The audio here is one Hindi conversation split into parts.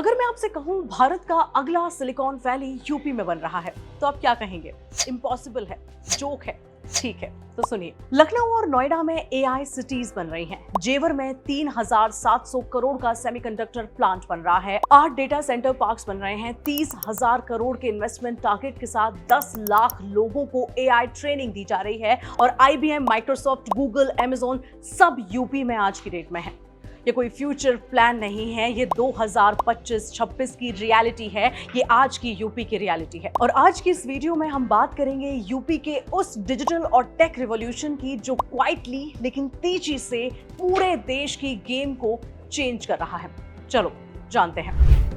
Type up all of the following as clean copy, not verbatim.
अगर मैं आपसे कहूं भारत का अगला सिलिकॉन वैली यूपी में बन रहा है तो आप क्या कहेंगे? इम्पॉसिबल है, जोक है। ठीक है, तो सुनिए, लखनऊ और नोएडा में एआई सिटीज बन रही हैं। जेवर में 3,700 करोड़ का सेमीकंडक्टर प्लांट बन रहा है। 8 डेटा सेंटर पार्क्स बन रहे हैं। 30,000 करोड़ के इन्वेस्टमेंट टारगेट के साथ 10 लाख लोगों को एआई ट्रेनिंग दी जा रही है। और आईबीएम, माइक्रोसॉफ्ट, गूगल, अमेजॉन सब यूपी में आज की डेट में है। ये कोई फ्यूचर प्लान नहीं है, ये 2025-26 की रियलिटी है। ये आज की यूपी की रियलिटी है। और आज की इस वीडियो में हम बात करेंगे यूपी के उस डिजिटल और टेक रिवॉल्यूशन की जो क्वाइटली लेकिन तेजी से पूरे देश की गेम को चेंज कर रहा है। चलो जानते हैं।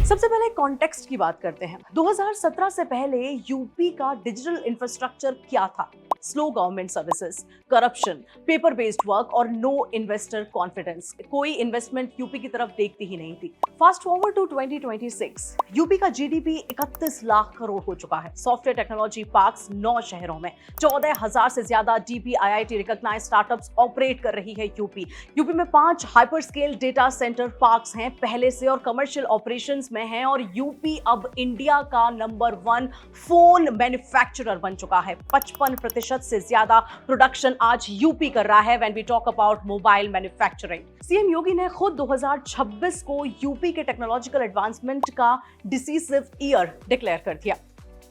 सबसे पहले कॉन्टेक्स्ट की बात करते हैं। 2017 से पहले यूपी का डिजिटल इंफ्रास्ट्रक्चर क्या था? Slow government services, corruption, paper based work और नो इन्वेस्टर कॉन्फिडेंस। कोई इन्वेस्टमेंट यूपी की तरफ देखती ही नहीं थी। फास्ट फॉरवर्ड टू 2026, यूपी का जीडीपी 31 लाख करोड़ हो चुका है। सॉफ्टवेयर टेक्नोलॉजी पार्क्स 9 शहरों में, 14,000 से ज्यादा डीपीआईआईटी रिकॉग्नाइज्ड स्टार्टअप्स ऑपरेट कर रही है यूपी में 5 hyper scale data centre parks हैं पहले से और कमर्शियल ऑपरेशंस में हैं। और यूपी अब इंडिया का नंबर 1 फोन मैन्युफैक्चरर बन चुका है। 55% से ज्यादा प्रोडक्शन आज यूपी कर रहा है when we talk about mobile manufacturing. CM Yogi ने खुद 2026 को यूपी के टेक्नोलॉजिकल एडवांसमेंट का डिसीसिव ईयर डिक्लेयर कर दिया।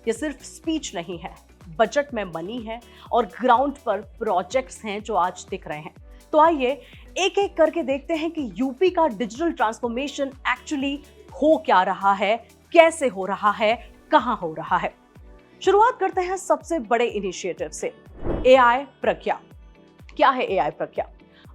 ये सिर्फ स्पीच नहीं है, बजट में मनी है और ग्राउंड पर प्रोजेक्ट्स हैं जो आज दिख रहे हैं। तो आइए एक एक करके देखते हैं कि यूपी का डिजिटल ट्रांसफॉर्मेशन एक्चुअली हो क्या रहा है, कैसे हो रहा है, कहां हो रहा है। शुरुआत करते हैं सबसे बड़े इनिशिएटिव से, एआई प्रज्ञा। क्या है AI Pragya?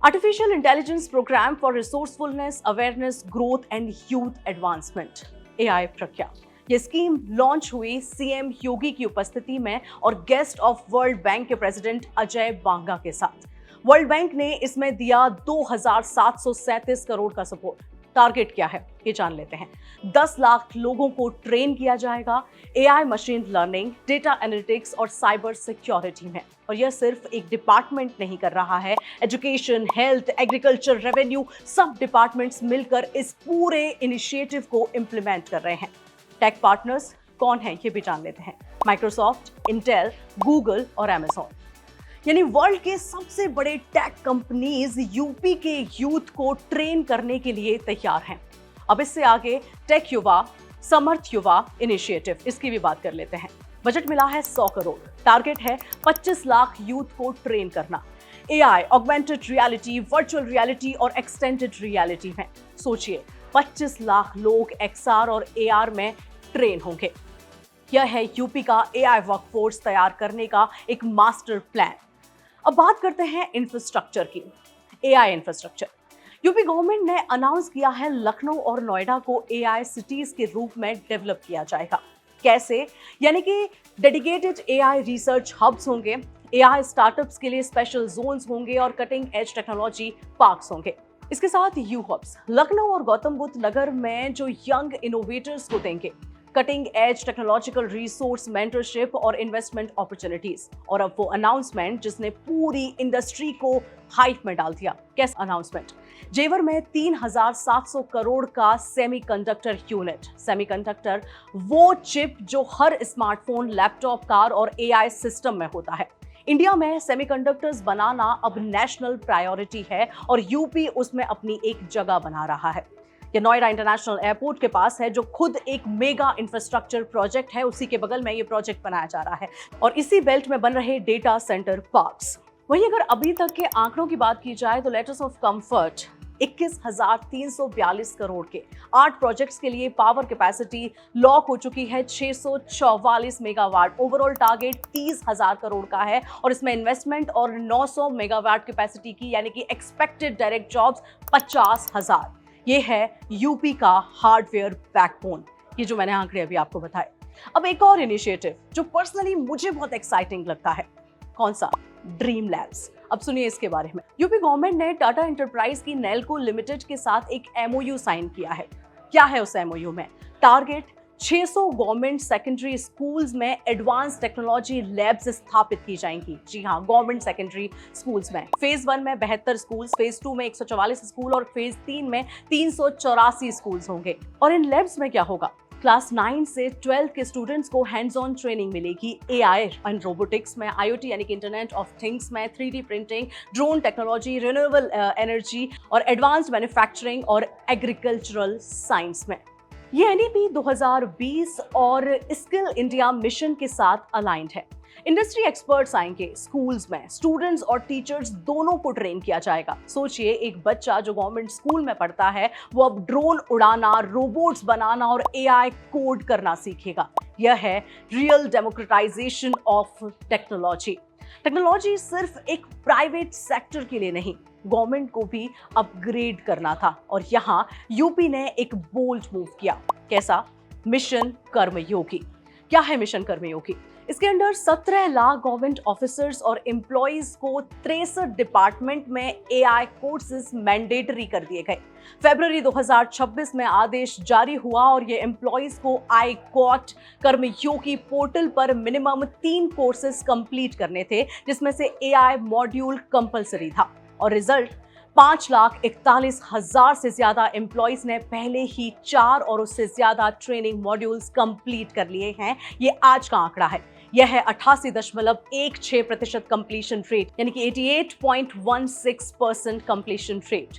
Artificial intelligence program for resourcefulness, awareness, growth and youth advancement. AI Pragya ये स्कीम लॉन्च हुई सीएम योगी की उपस्थिति में और गेस्ट ऑफ वर्ल्ड बैंक के प्रेसिडेंट अजय बांगा के साथ। वर्ल्ड बैंक ने इसमें दिया 2,737 करोड़ का सपोर्ट। टारगेट क्या है ये जान लेते हैं। 10 लाख लोगों को ट्रेन किया जाएगा AI, machine learning, data analytics और साइबर सिक्योरिटी में। और यह सिर्फ एक डिपार्टमेंट नहीं कर रहा है, एजुकेशन, हेल्थ, एग्रीकल्चर, रेवेन्यू सब डिपार्टमेंट्स मिलकर इस पूरे इनिशिएटिव को इंप्लीमेंट कर रहे हैं। टेक पार्टनर्स कौन है ये भी जान लेते हैं। माइक्रोसॉफ्ट, इंटेल, गूगल और अमेजॉन, यानी वर्ल्ड के सबसे बड़े टेक कंपनीज यूपी के यूथ को ट्रेन करने के लिए तैयार हैं। अब इससे आगे टेक युवा, समर्थ युवा इनिशिएटिव, इसकी भी बात कर लेते हैं। बजट मिला है 100 करोड़। टारगेट है 25 लाख यूथ को ट्रेन करना AI, augmented reality, virtual reality और एक्सटेंडेड रियलिटी में। सोचिए 25 लाख लोग एक्सआर और एआर में ट्रेन होंगे। यह है यूपी का एआई वर्कफोर्स तैयार करने का एक मास्टर प्लान। अब बात करते हैं इंफ्रास्ट्रक्चर की। एआई इंफ्रास्ट्रक्चर, यूपी गवर्नमेंट ने अनाउंस किया है लखनऊ और नोएडा को एआई सिटीज के रूप में डेवलप किया जाएगा। कैसे? यानी कि डेडिकेटेड एआई रिसर्च हब्स होंगे, एआई स्टार्टअप्स के लिए स्पेशल जोन्स होंगे और कटिंग एज टेक्नोलॉजी पार्क्स होंगे। इसके साथ यू हब्स लखनऊ और गौतम बुद्ध नगर में जो यंग इनोवेटर्स को देंगे cutting edge technological resource, mentorship और इन्वेस्टमेंट अपॉर्चुनिटीज। और अब वो अनाउंसमेंट जिसने पूरी इंडस्ट्री को हाइप में डाल दिया। कैसे अनाउंसमेंट? जेवर में 3,700 करोड़ का सेमीकंडक्टर यूनिट। सेमीकंडक्टर वो चिप जो हर स्मार्टफोन, लैपटॉप, कार और एआई सिस्टम में होता है। इंडिया में सेमीकंडक्टर्स बनाना अब नेशनल प्रायोरिटी है और यूपी उसमें अपनी एक जगह बना रहा है। ये नोएडा इंटरनेशनल एयरपोर्ट के पास है जो खुद एक मेगा इंफ्रास्ट्रक्चर प्रोजेक्ट है। उसी के बगल में ये प्रोजेक्ट बनाया जा रहा है और इसी बेल्ट में बन रहे डेटा सेंटर पार्क्स। वहीं अगर अभी तक के आंकड़ों की बात की जाए तो लेटर्स ऑफ कंफर्ट 21,342 करोड़ के 8 प्रोजेक्ट्स के लिए पावर कैपेसिटी लॉक हो चुकी है 644 मेगावाट। ओवरऑल टारगेट 30,000 करोड़ का है और इसमें इन्वेस्टमेंट और 900 मेगावाट कैपेसिटी की यानी कि एक्सपेक्टेड डायरेक्ट जॉब्स 50,000। ये है यूपी का हार्डवेयर बैकबोन, ये जो मैंने आंकड़े अभी आपको बताए। अब एक और इनिशिएटिव जो पर्सनली मुझे बहुत एक्साइटिंग लगता है, कौन सा? Dream labs. अब सुनिए इसके बारे में। यूपी गवर्नमेंट ने टाटा एंटरप्राइज की नेल्को लिमिटेड के साथ एक एमओयू साइन किया है। क्या है उस एमओयू में? टारगेट 600 गवर्नमेंट सेकेंडरी स्कूल्स में एडवांस टेक्नोलॉजी लैब्स स्थापित की जाएंगी। जी हाँ, गवर्नमेंट सेकेंडरी स्कूल्स में फेज 1 में 72 स्कूल्स, फेज 2 में 144 स्कूल और फेज 3 में 384 स्कूल्स होंगे। और इन लैब्स में क्या होगा? क्लास 9 से 12 के स्टूडेंट्स को हैंड्स ऑन ट्रेनिंग मिलेगी एआई एंड रोबोटिक्स में, आईओटी यानी कि इंटरनेट ऑफ थिंग्स में, 3D printing, drone technology, renewable energy और एडवांस्ड मैन्युफैक्चरिंग और एग्रीकल्चरल साइंस में। ये एनईपी 2020 और स्किल इंडिया मिशन के साथ अलाइंड है। इंडस्ट्री एक्सपर्ट्स आएंगे स्कूल्स में, स्टूडेंट्स और टीचर्स दोनों को ट्रेन किया जाएगा। सोचिए, एक बच्चा जो गवर्नमेंट स्कूल में पढ़ता है वो अब ड्रोन उड़ाना, रोबोट्स बनाना और एआई कोड करना सीखेगा। यह है real democratisation of technology. Technology सिर्फ एक प्राइवेट सेक्टर के लिए नहीं, गवर्नमेंट को भी अपग्रेड करना था और यहाँ यूपी ने एक बोल्ड मूव किया। कैसा? मिशन कर्मयोगी। क्या है मिशन कर्मयोगी? इसके अंडर 17 लाख गवर्नमेंट ऑफिसर्स और एम्प्लॉइज को 63 डिपार्टमेंट में एआई कोर्सेज मैंडेटरी कर दिए गए। फरवरी 2026 में आदेश जारी हुआ और ये एम्प्लॉइज को आई कॉट कर्मयोगी पोर्टल पर मिनिमम 3 कोर्सेज कंप्लीट करने थे, जिसमें से एआई मॉड्यूल कंपलसरी था। और रिजल्ट 5,41,000 से ज्यादा एम्प्लॉइज ने पहले ही 4 और उससे ज्यादा ट्रेनिंग मॉड्यूल्स कंप्लीट कर लिए हैं। ये आज का आंकड़ा है। यह है 88.16% कंप्लीशन रेट, यानी कि 88.16% कंप्लीशन रेट।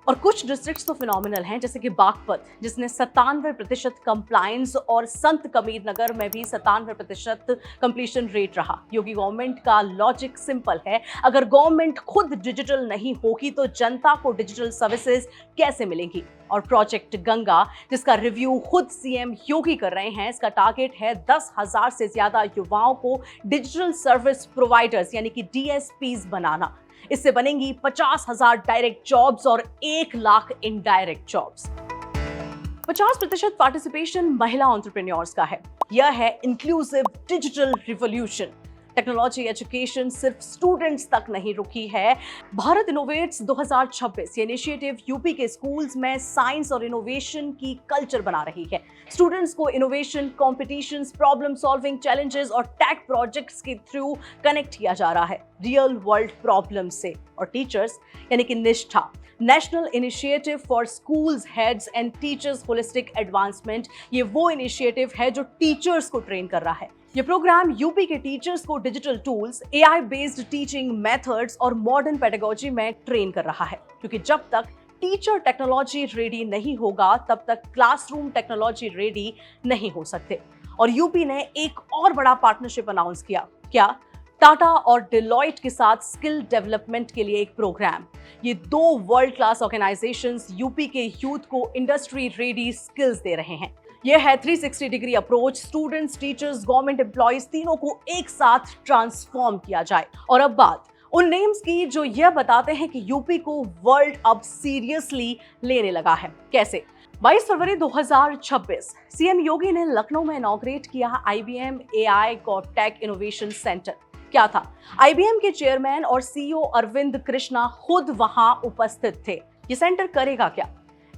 और कुछ डिस्ट्रिक्ट्स तो फिनोमिनल हैं, जैसे कि बागपत जिसने 97% कंप्लायंस और संत कबीर नगर में भी 97% कंप्लीशन रेट रहा। योगी गवर्नमेंट का लॉजिक सिंपल है, अगर गवर्नमेंट खुद डिजिटल नहीं होगी तो जनता को डिजिटल सर्विसेज कैसे मिलेंगी? और प्रोजेक्ट गंगा, जिसका रिव्यू खुद सीएम योगी कर रहे हैं, इसका टारगेट है 10,000 से ज्यादा युवाओं को डिजिटल सर्विस प्रोवाइडर्स यानी कि डीएसपीज बनाना। इससे बनेंगी 50,000 डायरेक्ट जॉब्स और 1 लाख इनडायरेक्ट जॉब्स। 50% पार्टिसिपेशन महिला एंटरप्रेन्योर्स का है। यह है inclusive digital revolution. Technology education सिर्फ स्टूडेंट्स तक नहीं रुकी है। भारत इनोवेट्स 2026 ये इनिशिएटिव यूपी के स्कूल्स में साइंस और इनोवेशन की कल्चर बना रही है। स्टूडेंट्स को innovation competitions, problem solving challenges और टेक प्रोजेक्ट्स के थ्रू कनेक्ट किया जा रहा है रियल वर्ल्ड प्रॉब्लम से। और टीचर्स यानी कि निष्ठा, national initiative for schools heads and teachers holistic advancement, ये वो इनिशिएटिव है जो टीचर्स को ट्रेन कर रहा है। ये प्रोग्राम यूपी के टीचर्स को digital tools, AI based teaching methods और मॉडर्न पेडागोजी में ट्रेन कर रहा है, क्योंकि जब तक टीचर टेक्नोलॉजी रेडी नहीं होगा तब तक क्लासरूम टेक्नोलॉजी रेडी नहीं हो सकते। और यूपी ने एक और बड़ा पार्टनरशिप अनाउंस किया। क्या? टाटा और डिलॉयट के साथ स्किल डेवलपमेंट के लिए एक प्रोग्राम। ये 2 वर्ल्ड क्लास ऑर्गेनाइजेशंस यूपी के यूथ को इंडस्ट्री रेडी स्किल्स दे रहे हैं। यह है 360 degree approach, students, teachers, government employees तीनों को एक साथ ट्रांसफॉर्म किया जाए। और अब बात उन नेम्स की जो यह बताते हैं कि यूपी को वर्ल्ड अब सीरियसली लेने लगा है। कैसे? 22 फरवरी 2026 सीएम योगी ने लखनऊ में इनॉग्रेट किया IBM AI tech innovation centre. क्या था? IBM के चेयरमैन और CEO अरविंद कृष्णा खुद वहां उपस्थित थे। ये सेंटर करेगा क्या?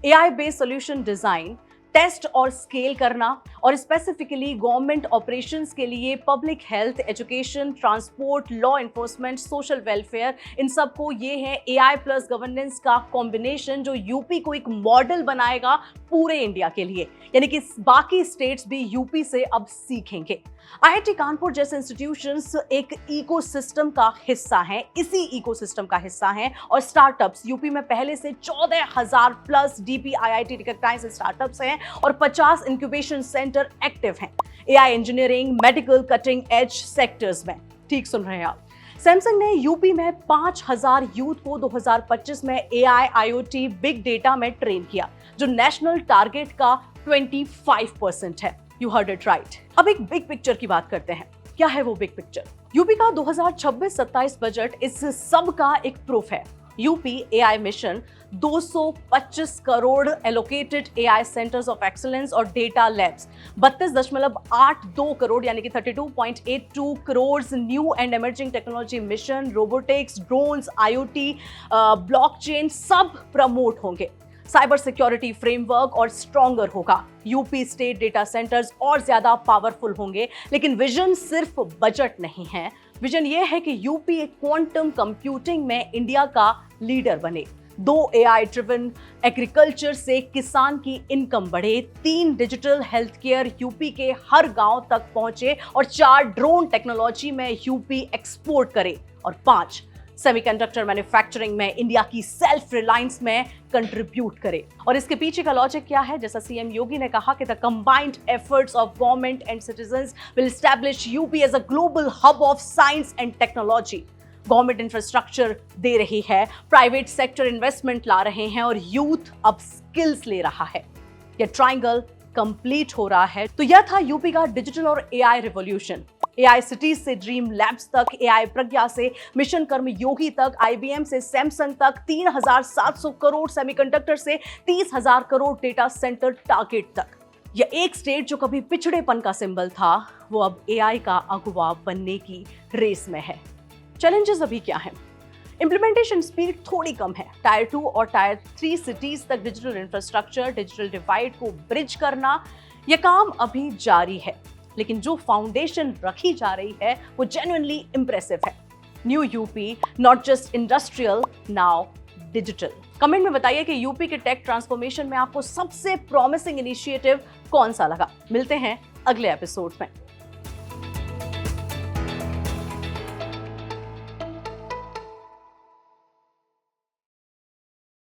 AI based solution design, test और स्केल करना, और स्पेसिफिकली गवर्नमेंट ऑपरेशंस के लिए public health, education, transport, law enforcement, social welfare, इन सबको ये है AI प्लस गवर्नेंस का कॉम्बिनेशन जो यूपी को एक मॉडल बनाएगा पूरे इंडिया के लिए, यानी कि बाकी स्टेट्स भी यूपी से अब सीखेंगे। IIT कानपुर जैसे इंस्टीट्यूशंस एक इकोसिस्टम का हिस्सा हैं, इसी इकोसिस्टम का हिस्सा हैं। और स्टार्टअप्स यूपी में पहले से 14,000 प्लस DPIIT रिकॉग्नाइज्ड स्टार्टअप्स हैं और 50 इंक्यूबेशन सेंटर एक्टिव हैं AI engineering, medical, cutting edge sectors में। ठीक सुन रहे हैं आप। सैमसंग ने यूपी में 5,000 यूथ को 2025 में AI IoT बिग डेटा में ट्रेन किया, जो नेशनल टारगेट का 25% है। You heard it right. अब एक बिग पिक्चर की बात करते हैं। क्या है वो बिग पिक्चर? यूपी का 2026-27 बजट इस सब का एक प्रूफ है। UP AI mission 225 crore allocated AI centres of excellence और डेटा लैब्स, 32.82 करोड़ यानी कि 32.82 crore new and emerging technology mission, robotics, drones, IoT, blockchain सब प्रमोट होंगे। साइबर सिक्योरिटी फ्रेमवर्क और स्ट्रॉन्गर होगा। यूपी स्टेट डेटा सेंटर्स और ज्यादा पावरफुल होंगे। लेकिन विजन सिर्फ बजट नहीं है, विजन ये है कि यूपी एक क्वांटम कंप्यूटिंग में इंडिया का लीडर बने। 2 AI ड्रिवन एग्रीकल्चर से किसान की इनकम बढ़े, 3 डिजिटल हेल्थ केयर यूपी के हर गांव तक पहुंचे और 4 ड्रोन टेक्नोलॉजी में यूपी एक्सपोर्ट करे और 5 सेमीकंडक्टर मैन्युफैक्चरिंग में इंडिया की सेल्फ रिलायंस में कंट्रीब्यूट करे। और इसके पीछे का लॉजिक क्या है? जैसा सीएम योगी ने कहा कि the combined efforts of government and citizens will establish UP as a global hub of science and technology. Government infrastructure दे रही है, प्राइवेट सेक्टर इन्वेस्टमेंट ला रहे हैं और यूथ अब स्किल्स ले रहा है। यह ट्रायंगल कंप्लीट हो रहा है। तो यह था यूपी का डिजिटल और एआई रिवॉल्यूशन। एआई सिटीज से ड्रीम लैब्स तक, एआई प्रज्ञा से मिशन कर्म योगी तक, आईबीएम से सैमसंग तक, 3,700 करोड़ सेमीकंडक्टर से 30,000 करोड़ डेटा सेंटर टारगेट तक। यह एक स्टेट जो कभी पिछड़ेपन का सिंबल था, वो अब एआई का अगुवा बनने की रेस में है। चैलेंजेस अभी क्या हैं? इंप्लीमेंटेशन स्पीड थोड़ी कम है। टायर 2 और टायर 3 सिटीज तक डिजिटल इंफ्रास्ट्रक्चर, डिजिटल डिवाइड को ब्रिज करना, यह काम अभी जारी है। लेकिन जो फाउंडेशन रखी जा रही है वो जेन्युइनली इंप्रेसिव है। New UP, not just industrial, now digital. Comment में बताइए कि यूपी के टेक ट्रांसफॉर्मेशन में आपको सबसे प्रॉमिसिंग इनिशिएटिव कौन सा लगा। मिलते हैं अगले एपिसोड में।